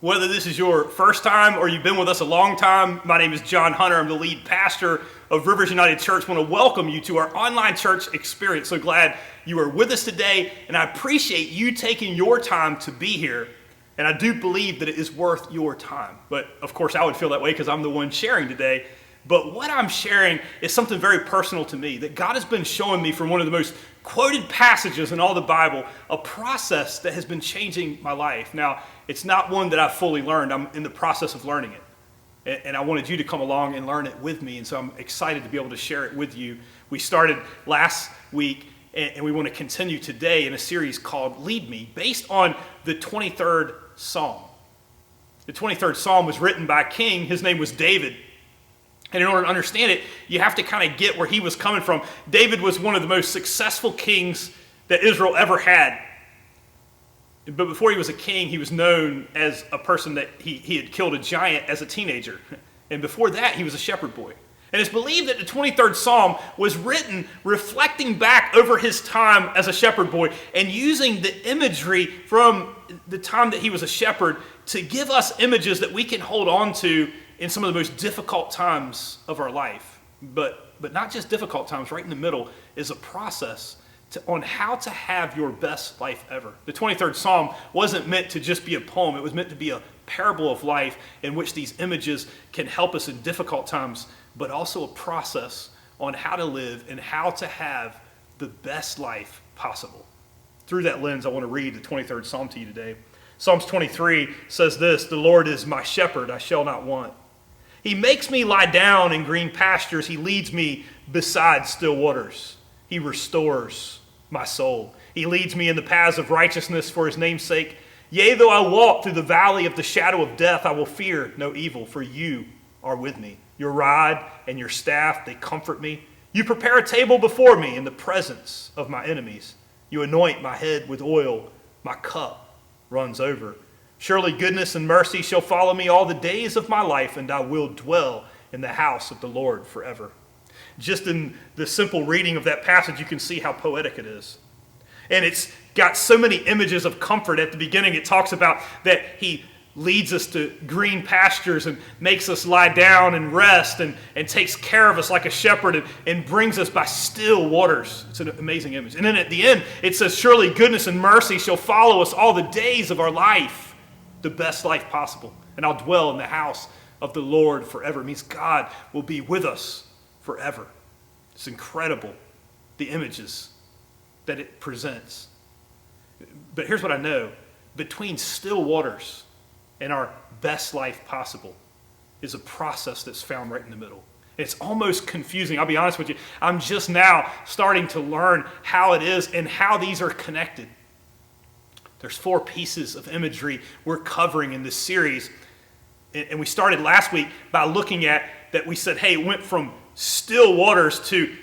Whether this is your first time or you've been with us a long time, my name is John Hunter. I'm the lead pastor of Rivers United Church. I want to welcome you to our online church experience. So glad you are with us today, and I appreciate you taking your time to be here. And I do believe that it is worth your time. But of course, I would feel that way because I'm the one sharing today. But what I'm sharing is something very personal to me that God has been showing me from one of the most quoted passages in all the Bible, a process that has been changing my life. Now, it's not one that I've fully learned. I'm in the process of learning it. And I wanted you to come along and learn it with me. And so I'm excited to be able to share it with you. We started last week, and we want to continue today in a series called Lead Me, based on the 23rd Psalm. The 23rd Psalm was written by a king. His name was David. And in order to understand it, you have to kind of get where he was coming from. David was one of the most successful kings that Israel ever had. But before he was a king, he was known as a person that he had killed a giant as a teenager. And before that, he was a shepherd boy. And it's believed that the 23rd Psalm was written reflecting back over his time as a shepherd boy and using the imagery from the time that he was a shepherd to give us images that we can hold on to in some of the most difficult times of our life. But not just difficult times, right in the middle is a process on how to have your best life ever. The 23rd Psalm wasn't meant to just be a poem. It was meant to be a parable of life in which these images can help us in difficult times, but also a process on how to live and how to have the best life possible. Through that lens, I want to read the 23rd Psalm to you today. Psalms 23 says this: "The Lord is my shepherd, I shall not want. He makes me lie down in green pastures. He leads me beside still waters. He restores my soul. He leads me in the paths of righteousness for his name's sake. Yea, though I walk through the valley of the shadow of death, I will fear no evil, for you are with me. Your rod and your staff, they comfort me. You prepare a table before me in the presence of my enemies. You anoint my head with oil. My cup runs over. Surely goodness and mercy shall follow me all the days of my life, and I will dwell in the house of the Lord forever." Just in the simple reading of that passage, you can see how poetic it is. And it's got so many images of comfort. At the beginning, it talks about that he leads us to green pastures and makes us lie down and rest and takes care of us like a shepherd and brings us by still waters. It's an amazing image. And then at the end, it says, "Surely goodness and mercy shall follow us all the days of our life," the best life possible. "And I'll dwell in the house of the Lord forever." It means God will be with us forever. It's incredible, the images that it presents. But here's what I know. Between still waters and our best life possible is a process that's found right in the middle. It's almost confusing. I'll be honest with you. I'm just now starting to learn how it is and how these are connected. There's 4 pieces of imagery we're covering in this series. And we started last week by looking at that. We said, hey, it went from still waters to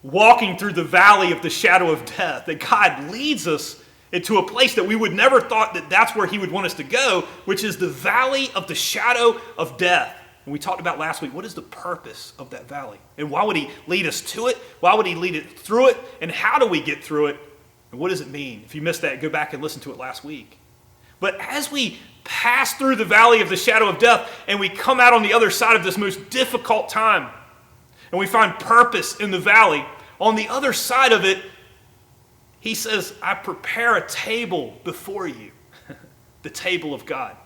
walking through the valley of the shadow of death. That God leads us into a place that we would never thought that that's where he would want us to go, which is the valley of the shadow of death. And we talked about last week, what is the purpose of that valley? And why would he lead us to it? Why would he lead it through it? And how do we get through it? And what does it mean? If you missed that, go back and listen to it last week. But as we pass through the valley of the shadow of death and we come out on the other side of this most difficult time and we find purpose in the valley, on the other side of it, he says, I prepare a table before you, the table of God.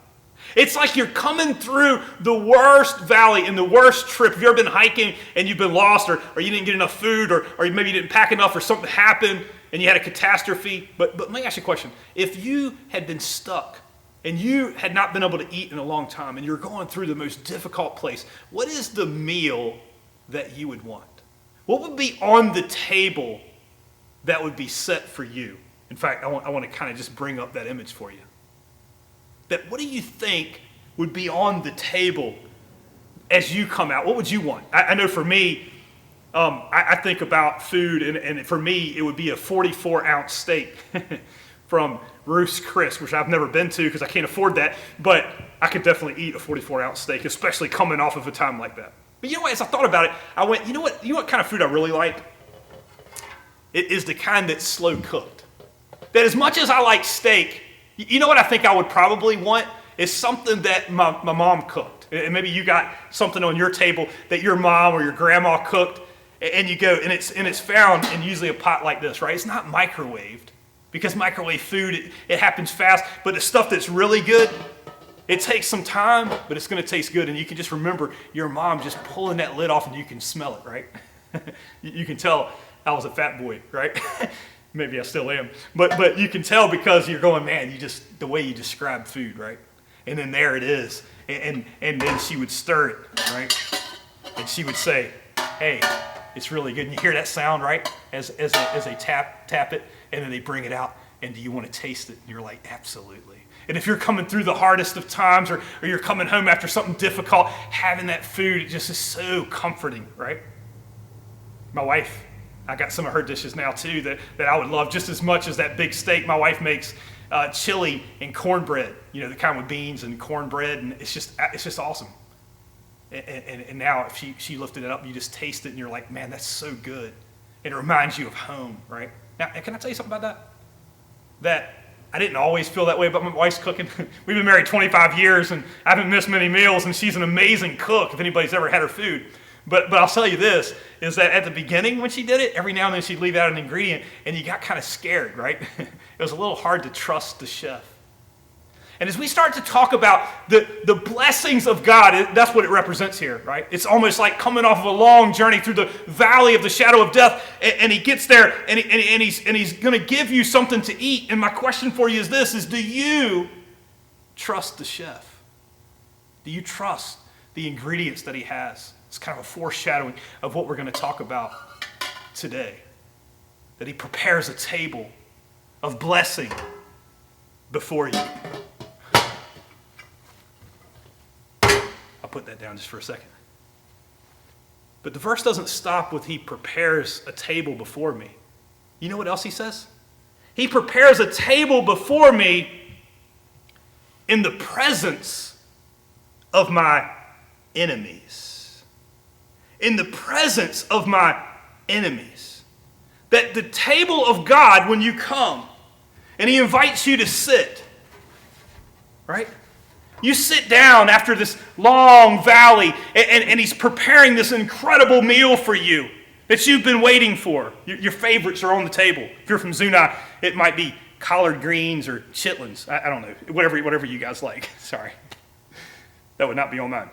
It's like you're coming through the worst valley and the worst trip. Have you ever been hiking and you've been lost or you didn't get enough food or maybe you didn't pack enough or something happened and you had a catastrophe? But let me ask you a question. If you had been stuck and you had not been able to eat in a long time and you're going through the most difficult place, what is the meal that you would want? What would be on the table that would be set for you? In fact, I want to kind of just bring up that image for you. That what do you think would be on the table as you come out? What would you want? I know for me, I think about food, and for me, it would be a 44-ounce steak from Ruth's Chris, which I've never been to because I can't afford that, but I could definitely eat a 44-ounce steak, especially coming off of a time like that. But you know what, as I thought about it, I went, you know what kind of food I really like? It is the kind that's slow cooked. That as much as I like steak, you know what I think I would probably want is something that my mom cooked. And maybe you got something on your table that your mom or your grandma cooked, and you go, and it's found in usually a pot like this, right? It's not microwaved, because microwave food, it happens fast, but the stuff that's really good, it takes some time, but it's going to taste good, and you can just remember your mom just pulling that lid off, and you can smell it, right? You can tell I was a fat boy, right? Maybe I still am, but you can tell because you're going, man, the way you describe food, right? And then there it is, and then she would stir it, right? And she would say, hey, it's really good. And you hear that sound, right? As they tap it, and then they bring it out, and do you want to taste it? And you're like, absolutely. And if you're coming through the hardest of times, or you're coming home after something difficult, having that food, it just is so comforting, right? My wife, I got some of her dishes now too that I would love just as much as that big steak. My wife makes chili and cornbread, the kind with beans and cornbread, and it's just awesome. And now if she lifted it up, you just taste it, and you're like, man, that's so good. And it reminds you of home, right? Now, can I tell you something about that? That I didn't always feel that way about my wife's cooking. We've been married 25 years, and I haven't missed many meals, and she's an amazing cook if anybody's ever had her food. But I'll tell you this, is that at the beginning when she did it, every now and then she'd leave out an ingredient, and you got kind of scared, right? It was a little hard to trust the chef. And as we start to talk about the blessings of God, that's what it represents here, right? It's almost like coming off of a long journey through the valley of the shadow of death, and he gets there, and he's going to give you something to eat. And my question for you is this, do you trust the chef? Do you trust the ingredients that he has? It's kind of a foreshadowing of what we're going to talk about today. That he prepares a table of blessing before you. I'll put that down just for a second. But the verse doesn't stop with he prepares a table before me. You know what else he says? He prepares a table before me in the presence of my enemies. In the presence of my enemies. That the table of God, when you come, and he invites you to sit, right? You sit down after this long valley, and he's preparing this incredible meal for you that you've been waiting for. Your favorites are on the table. If you're from Zuni, it might be collard greens or chitlins. I don't know, whatever you guys like. Sorry. That would not be on mine.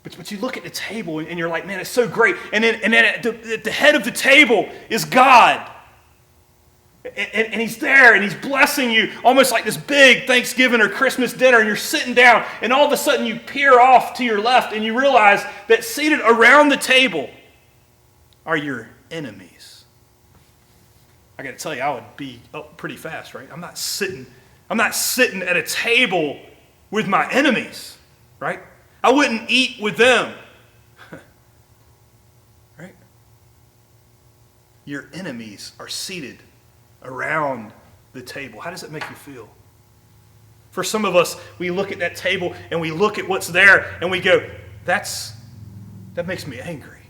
But you look at the table, and you're like, man, it's so great. And then at the head of the table is God. And he's there, and he's blessing you, almost like this big Thanksgiving or Christmas dinner, and you're sitting down, and all of a sudden you peer off to your left, and you realize that seated around the table are your enemies. I got to tell you, I would be up pretty fast, right? I'm not sitting at a table with my enemies, right? I wouldn't eat with them, right? Your enemies are seated around the table. How does it make you feel? For some of us, we look at that table and we look at what's there and we go, that makes me angry.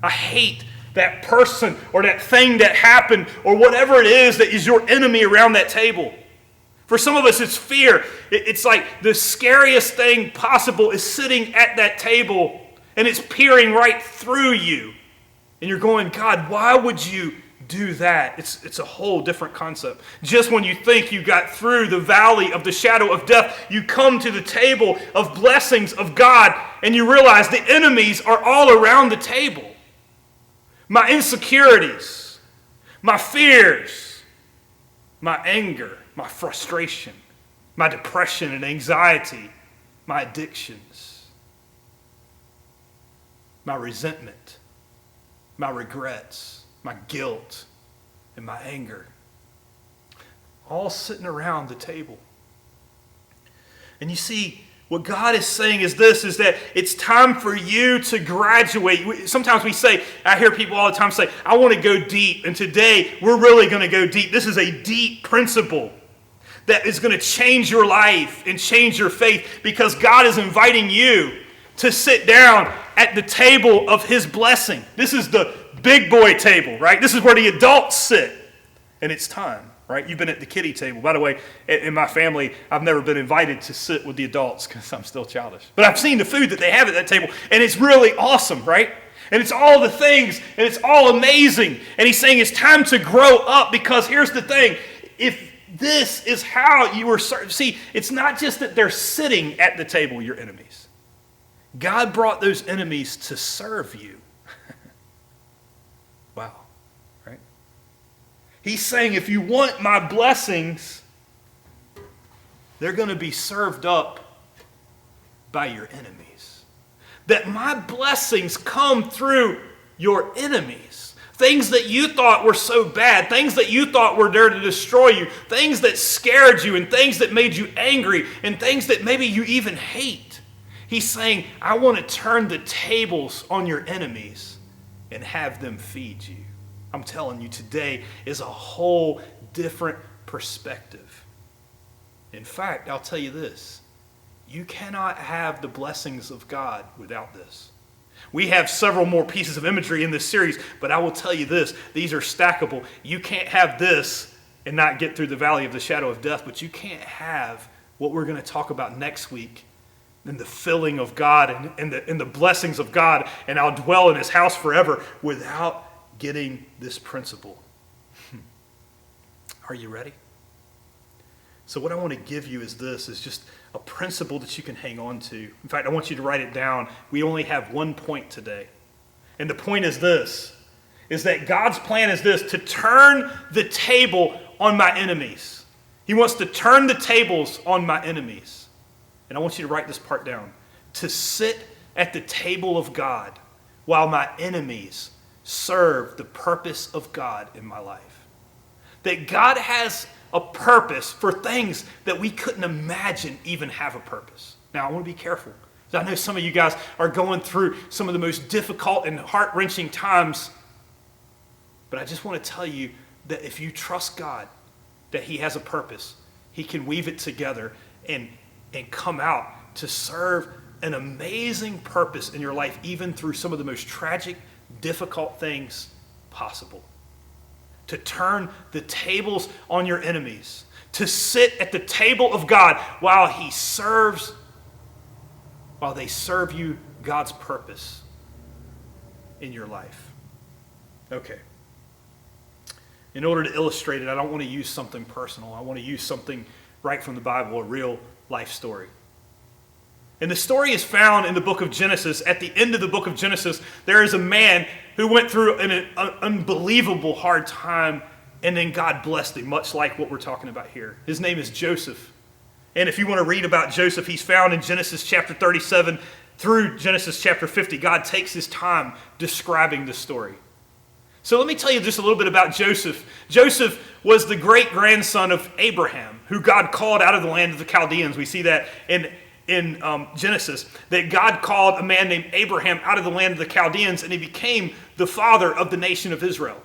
I hate that person or that thing that happened or whatever it is that is your enemy around that table. For some of us, it's fear. It's like the scariest thing possible is sitting at that table and it's peering right through you. And you're going, God, why would you do that? It's a whole different concept. Just when you think you got through the valley of the shadow of death, you come to the table of blessings of God and you realize the enemies are all around the table. My insecurities, my fears, my anger, my frustration, my depression and anxiety, my addictions, my resentment, my regrets, my guilt, and my anger, all sitting around the table. And you see, what God is saying is this, is that it's time for you to graduate. Sometimes we say, I hear people all the time say, I want to go deep. And today, we're really going to go deep. This is a deep principle that is going to change your life and change your faith because God is inviting you to sit down at the table of his blessing. This is the big boy table, right? This is where the adults sit. And it's time. right? You've been at the kiddie table. By the way, in my family, I've never been invited to sit with the adults because I'm still childish. But I've seen the food that they have at that table, and it's really awesome, right? And it's all the things, and it's all amazing. And he's saying it's time to grow up, because here's the thing. If this is how you were served, see, it's not just that they're sitting at the table, your enemies. God brought those enemies to serve you. Wow, right? He's saying if you want my blessings, they're going to be served up by your enemies. That my blessings come through your enemies. Things that you thought were so bad, things that you thought were there to destroy you, things that scared you, and things that made you angry, and things that maybe you even hate. He's saying, I want to turn the tables on your enemies and have them feed you. I'm telling you, today is a whole different perspective. In fact, I'll tell you this. You cannot have the blessings of God without this. We have several more pieces of imagery in this series, but I will tell you this. These are stackable. You can't have this and not get through the valley of the shadow of death, but you can't have what we're going to talk about next week, and the filling of God and the blessings of God, and I'll dwell in his house forever, without getting this principle. Are you ready? So what I want to give you is just a principle that you can hang on to. In fact, I want you to write it down. We only have one point today. And the point is this, is that God's plan is this, to turn the table on my enemies. He wants to turn the tables on my enemies. And I want you to write this part down. To sit at the table of God while my enemies serve the purpose of God in my life. That God has a purpose for things that we couldn't imagine even have a purpose. Now, I want to be careful. I know some of you guys are going through some of the most difficult and heart-wrenching times. But I just want to tell you that if you trust God, that he has a purpose, he can weave it together and come out to serve an amazing purpose in your life, even through some of the most tragic, difficult things possible. To turn the tables on your enemies, to sit at the table of God while they serve you God's purpose in your life. Okay. In order to illustrate it, I don't want to use something personal. I want to use something right from the Bible, a real life story. And the story is found in the book of Genesis. At the end of the book of Genesis, there is a man who went through an unbelievable hard time, and then God blessed him, much like what we're talking about here. His name is Joseph. And if you want to read about Joseph, he's found in Genesis chapter 37 through Genesis chapter 50. God takes his time describing the story. So let me tell you just a little bit about Joseph. Joseph was the great-grandson of Abraham, who God called out of the land of the Chaldeans. We see that in Genesis, that God called a man named Abraham out of the land of the Chaldeans, and he became the father of the nation of Israel.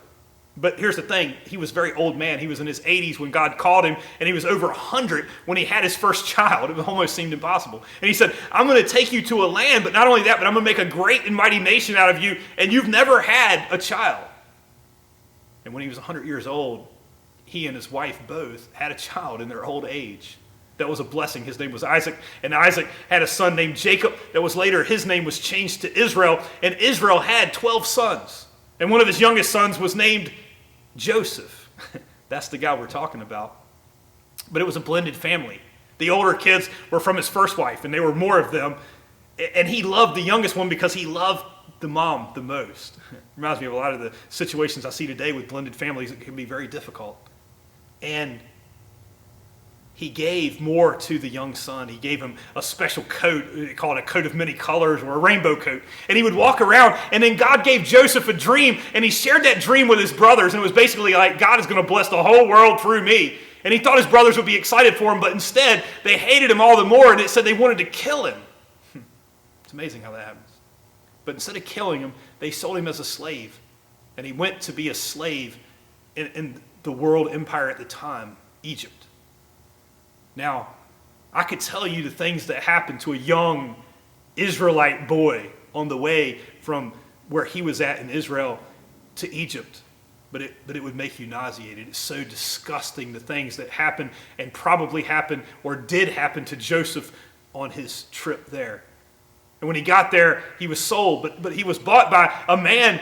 But here's the thing, he was a very old man. He was in his 80s when God called him, and he was over 100 when he had his first child. It almost seemed impossible. And he said, I'm going to take you to a land, but not only that, but I'm going to make a great and mighty nation out of you, and you've never had a child. And when he was 100 years old, he and his wife both had a child in their old age. That was a blessing. His name was Isaac. And Isaac had a son named Jacob. That was later, his name was changed to Israel. And Israel had 12 sons. And one of his youngest sons was named Joseph. That's the guy we're talking about. But it was a blended family. The older kids were from his first wife, and there were more of them. And he loved the youngest one because he loved the mom the most. Reminds me of a lot of the situations I see today with blended families. It can be very difficult. And he gave more to the young son. He gave him a special coat. They call it a coat of many colors, or a rainbow coat. And he would walk around, and then God gave Joseph a dream, and he shared that dream with his brothers, and it was basically like, God is going to bless the whole world through me. And he thought his brothers would be excited for him, but instead, they hated him all the more, and it said they wanted to kill him. It's amazing how that happens. But instead of killing him, they sold him as a slave. And he went to be a slave in the world empire at the time, Egypt. Now, I could tell you the things that happened to a young Israelite boy on the way from where he was at in Israel to Egypt. but it would make you nauseated. It's so disgusting, the things that happened and probably happened or did happen to Joseph on his trip there. And when he got there, he was sold, but he was bought by a man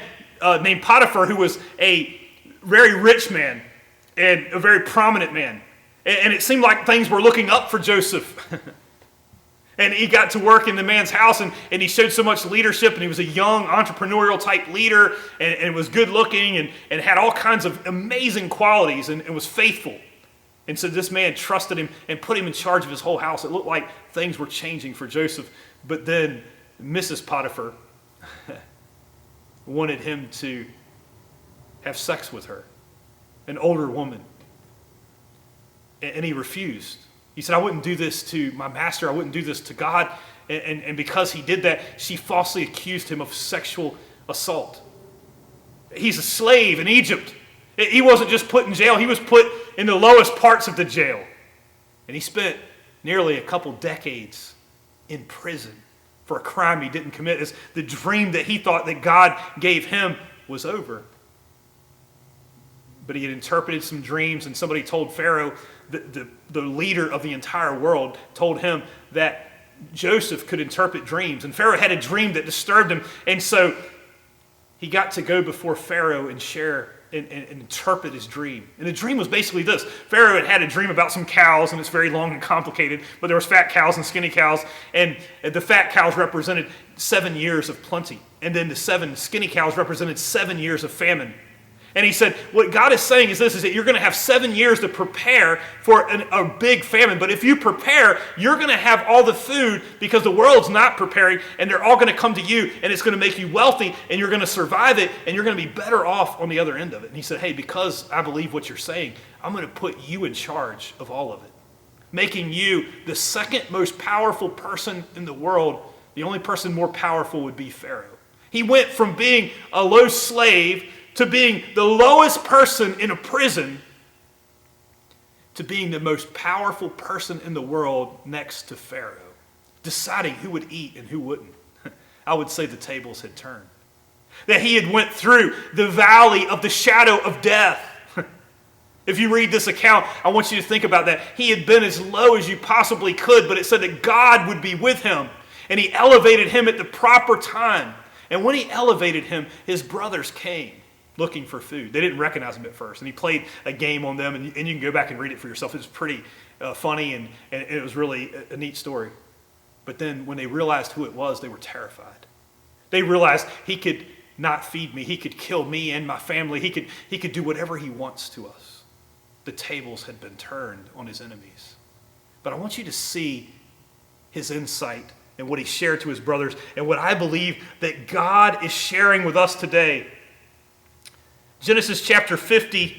named Potiphar, who was a very rich man and a very prominent man. And it seemed like things were looking up for Joseph. And he got to work in the man's house, and he showed so much leadership, and he was a young entrepreneurial type leader, and was good looking, and had all kinds of amazing qualities, and was faithful. And so this man trusted him and put him in charge of his whole house. It looked like things were changing for Joseph. But then Mrs. Potiphar wanted him to have sex with her, an older woman. And he refused. He said, I wouldn't do this to my master. I wouldn't do this to God. And because he did that, she falsely accused him of sexual assault. He's a slave in Egypt. He wasn't just put in jail. He was put in the lowest parts of the jail. And he spent nearly a couple decades in prison for a crime he didn't commit, as the dream that he thought that God gave him was over. But he had interpreted some dreams, and somebody told Pharaoh, the leader of the entire world, told him that Joseph could interpret dreams. And Pharaoh had a dream that disturbed him, and so he got to go before Pharaoh and share and interpret his dream. And the dream was basically this. Pharaoh had a dream about some cows, and it's very long and complicated, but there was fat cows and skinny cows, and the fat cows represented 7 years of plenty, and then the 7 skinny cows represented 7 years of famine. And he said, what God is saying is this, is that you're going to have 7 years to prepare for a big famine. But if you prepare, you're going to have all the food because the world's not preparing, and they're all going to come to you, and it's going to make you wealthy, and you're going to survive it, and you're going to be better off on the other end of it. And he said, hey, because I believe what you're saying, I'm going to put you in charge of all of it, making you the second most powerful person in the world. The only person more powerful would be Pharaoh. He went from being a low slave to being the lowest person in a prison, to being the most powerful person in the world next to Pharaoh, deciding who would eat and who wouldn't. I would say the tables had turned. That he had went through the valley of the shadow of death. If you read this account, I want you to think about that. He had been as low as you possibly could, but it said that God would be with him, and he elevated him at the proper time. And when he elevated him, his brothers came looking for food. They didn't recognize him at first, and he played a game on them, and you can go back and read it for yourself. It was pretty funny, and it was really a neat story. But then when they realized who it was, they were terrified. They realized he could not feed me. He could kill me and my family. He could do whatever he wants to us. The tables had been turned on his enemies. But I want you to see his insight and what he shared to his brothers, and what I believe that God is sharing with us today. Genesis chapter 50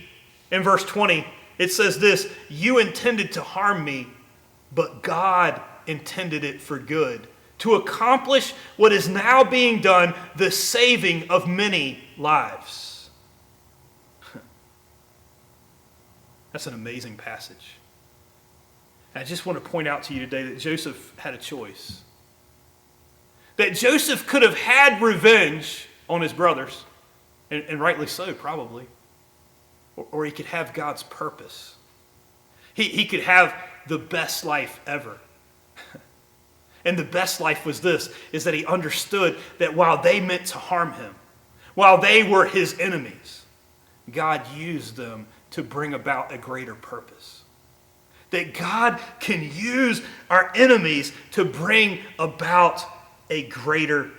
and verse 20, it says this, you intended to harm me, but God intended it for good, to accomplish what is now being done, the saving of many lives. That's an amazing passage. And I just want to point out to you today that Joseph had a choice. That Joseph could have had revenge on his brothers, and rightly so, probably. Or he could have God's purpose. He could have the best life ever. And the best life was this, is that he understood that while they meant to harm him, while they were his enemies, God used them to bring about a greater purpose. That God can use our enemies to bring about a greater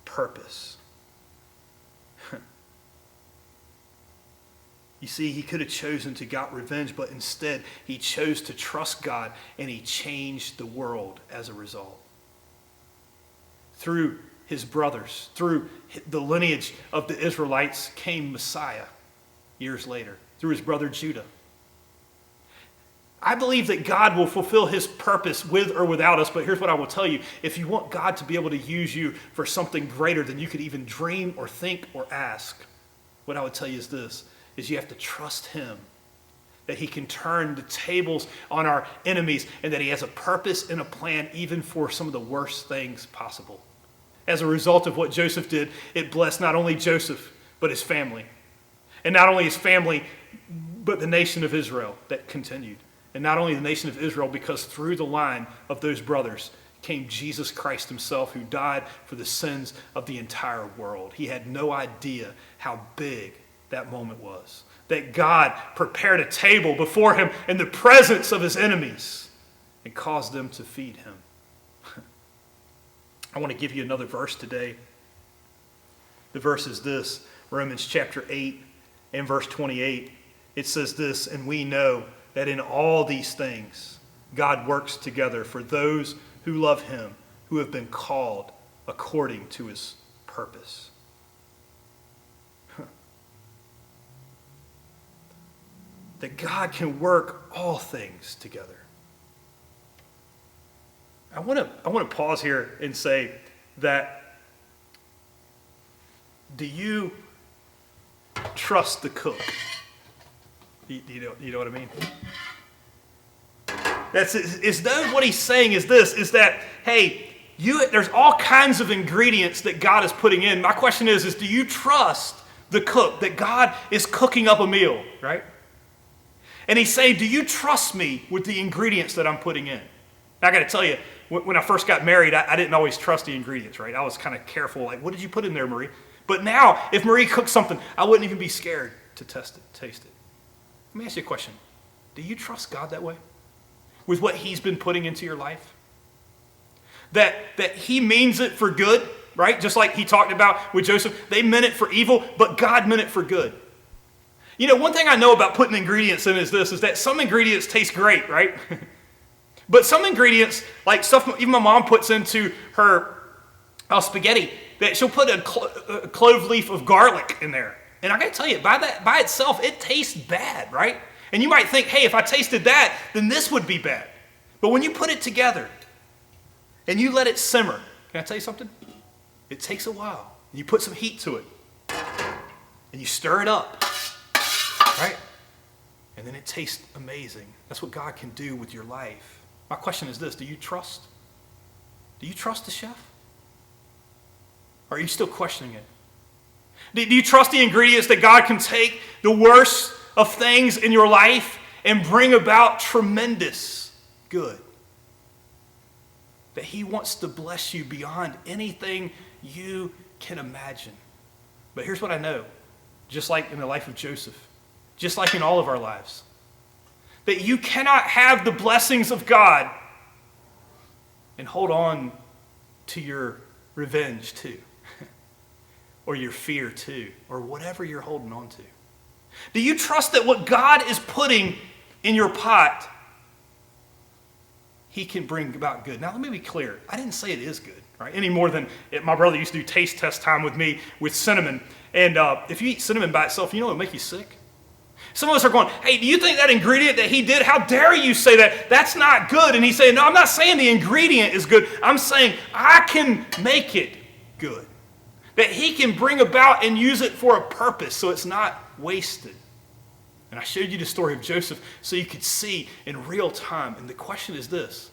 purpose. You see, he could have chosen to get revenge, but instead he chose to trust God, and he changed the world as a result. Through his brothers, through the lineage of the Israelites came Messiah years later, through his brother Judah. I believe that God will fulfill his purpose with or without us, but here's what I will tell you. If you want God to be able to use you for something greater than you could even dream or think or ask, what I would tell you is this, is you have to trust him, that he can turn the tables on our enemies, and that he has a purpose and a plan even for some of the worst things possible. As a result of what Joseph did, it blessed not only Joseph, but his family. And not only his family, but the nation of Israel that continued. And not only the nation of Israel, because through the line of those brothers came Jesus Christ himself, who died for the sins of the entire world. He had no idea how big that moment was. That God prepared a table before him in the presence of his enemies and caused them to feed him. I want to give you another verse today. The verse is this, Romans chapter 8 and verse 28. It says this, and we know that in all these things God works together for those who love him, who have been called according to his purpose. That God can work all things together. I want to pause here and say that, do you trust the cook? You know what I mean? Is that what he's saying is this, is that, hey, there's all kinds of ingredients that God is putting in. My question is do you trust the cook, that God is cooking up a meal, right? And he's saying, do you trust me with the ingredients that I'm putting in? Now, I got to tell you, when I first got married, I didn't always trust the ingredients, right? I was kind of careful, like, what did you put in there, Marie? But now, if Marie cooks something, I wouldn't even be scared to taste it. Let me ask you a question. Do you trust God that way? With what he's been putting into your life? That he means it for good, right? Just like he talked about with Joseph. They meant it for evil, but God meant it for good. You know, one thing I know about putting ingredients in is this, is that some ingredients taste great, right? But some ingredients, like stuff even my mom puts into her spaghetti, that she'll put a clove leaf of garlic in there. And I got to tell you, by itself, it tastes bad, right? And you might think, hey, if I tasted that, then this would be bad. But when you put it together and you let it simmer, can I tell you something? It takes a while. You put some heat to it and you stir it up, right? And then it tastes amazing. That's what God can do with your life. My question is this, do you trust? Do you trust the chef? Or are you still questioning it? Do you trust the ingredients that God can take the worst of things in your life and bring about tremendous good? That he wants to bless you beyond anything you can imagine. But here's what I know, just like in the life of Joseph, just like in all of our lives, that you cannot have the blessings of God and hold on to your revenge too, or your fear too, or whatever you're holding on to. Do you trust that what God is putting in your pot, he can bring about good? Now, let me be clear. I didn't say it is good, right? Any more than my brother used to do taste test time with me with cinnamon. And if you eat cinnamon by itself, you know it will make you sick. Some of us are going, hey, do you think that ingredient that he did, how dare you say that? That's not good. And he's saying, no, I'm not saying the ingredient is good. I'm saying I can make it good. That he can bring about and use it for a purpose so it's not wasted. And I showed you the story of Joseph so you could see in real time. And the question is this,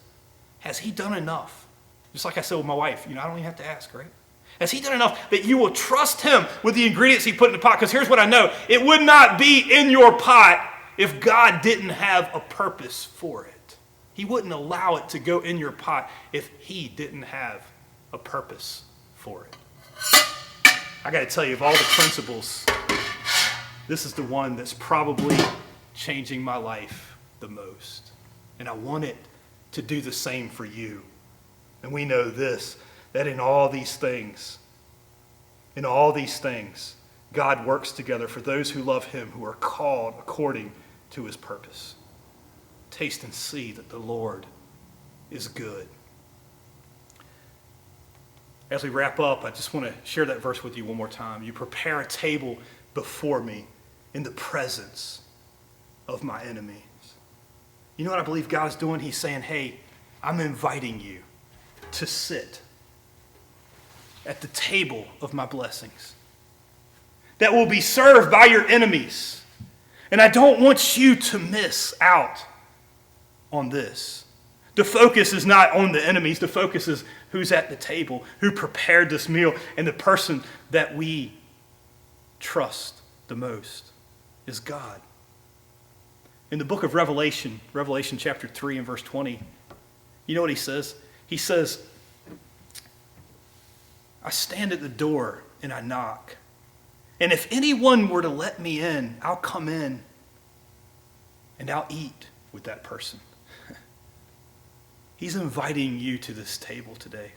has he done enough? Just like I said with my wife, I don't even have to ask, right? Has he done enough that you will trust him with the ingredients he put in the pot? Because here's what I know. It would not be in your pot if God didn't have a purpose for it. He wouldn't allow it to go in your pot if he didn't have a purpose for it. I got to tell you, of all the principles, this is the one that's probably changing my life the most. And I want it to do the same for you. And we know this, that in all these things, God works together for those who love him, who are called according to his purpose. Taste and see that the Lord is good. As we wrap up, I just want to share that verse with you one more time. You prepare a table before me in the presence of my enemies. You know what I believe God is doing? He's saying, hey, I'm inviting you to sit at the table of my blessings that will be served by your enemies. And I don't want you to miss out on this. The focus is not on the enemies. The focus is who's at the table, who prepared this meal, and the person that we trust the most. is God. In the book of Revelation, Revelation chapter 3 and verse 20, you know what he says? He says, I stand at the door and I knock. And if anyone were to let me in, I'll come in and I'll eat with that person. He's inviting you to this table today.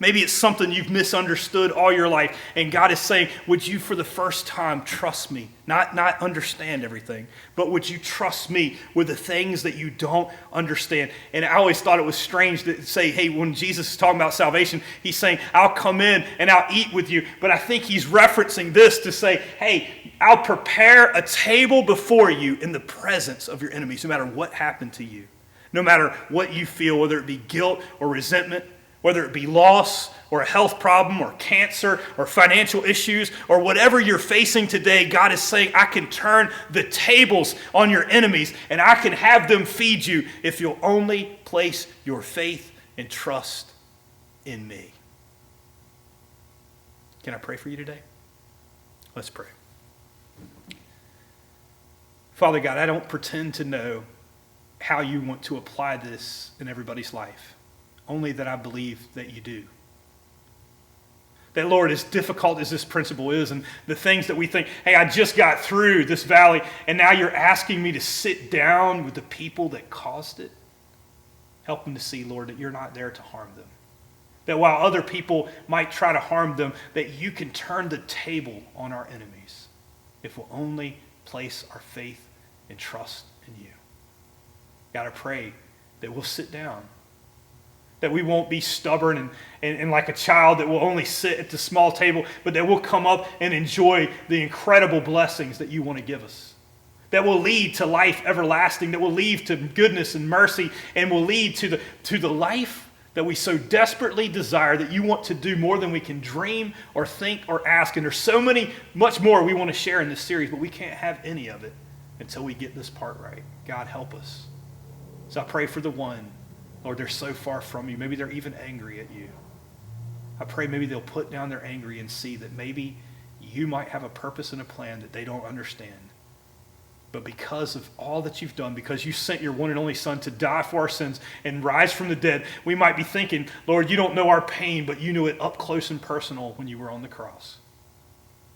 Maybe it's something you've misunderstood all your life, and God is saying, would you for the first time trust me? Not understand everything, but would you trust me with the things that you don't understand? And I always thought it was strange to say, hey, when Jesus is talking about salvation, he's saying, I'll come in and I'll eat with you. But I think he's referencing this to say, hey, I'll prepare a table before you in the presence of your enemies, no matter what happened to you, no matter what you feel, whether it be guilt or resentment, whether it be loss or a health problem or cancer or financial issues or whatever you're facing today, God is saying, I can turn the tables on your enemies and I can have them feed you if you'll only place your faith and trust in me. Can I pray for you today? Let's pray. Father God, I don't pretend to know how you want to apply this in everybody's life. Only that I believe that you do. That, Lord, as difficult as this principle is and the things that we think, hey, I just got through this valley and now you're asking me to sit down with the people that caused it. Help them to see, Lord, that you're not there to harm them. That while other people might try to harm them, that you can turn the table on our enemies if we'll only place our faith and trust in you. God, I pray that we'll sit down. That we won't be stubborn and like a child that will only sit at the small table, but that we'll come up and enjoy the incredible blessings that you want to give us. That will lead to life everlasting, that will lead to goodness and mercy, and will lead to the life that we so desperately desire, that you want to do more than we can dream or think or ask. And there's so much more we want to share in this series, but we can't have any of it until we get this part right. God, help us. So I pray for the one, Lord, they're so far from you. Maybe they're even angry at you. I pray maybe they'll put down their anger and see that maybe you might have a purpose and a plan that they don't understand. But because of all that you've done, because you sent your one and only Son to die for our sins and rise from the dead, we might be thinking, Lord, you don't know our pain, but you knew it up close and personal when you were on the cross.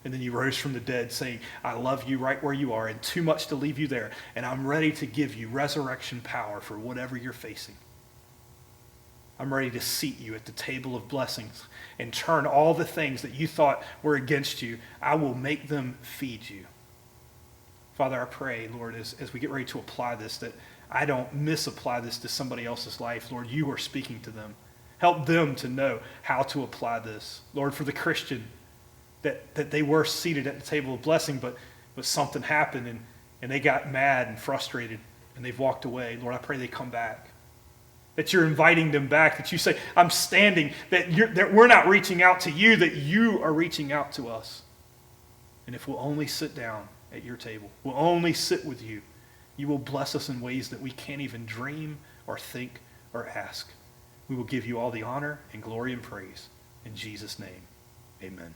And then you rose from the dead saying, I love you right where you are and too much to leave you there. And I'm ready to give you resurrection power for whatever you're facing. I'm ready to seat you at the table of blessings and turn all the things that you thought were against you. I will make them feed you. Father, I pray, Lord, as we get ready to apply this, that I don't misapply this to somebody else's life. Lord, you are speaking to them. Help them to know how to apply this. Lord, for the Christian, that they were seated at the table of blessing, but something happened and they got mad and frustrated and they've walked away. Lord, I pray they come back. That you're inviting them back, that you say, I'm standing, that we're not reaching out to you, that you are reaching out to us. And if we'll only sit down at your table, we'll only sit with you, you will bless us in ways that we can't even dream or think or ask. We will give you all the honor and glory and praise. In Jesus' name, amen.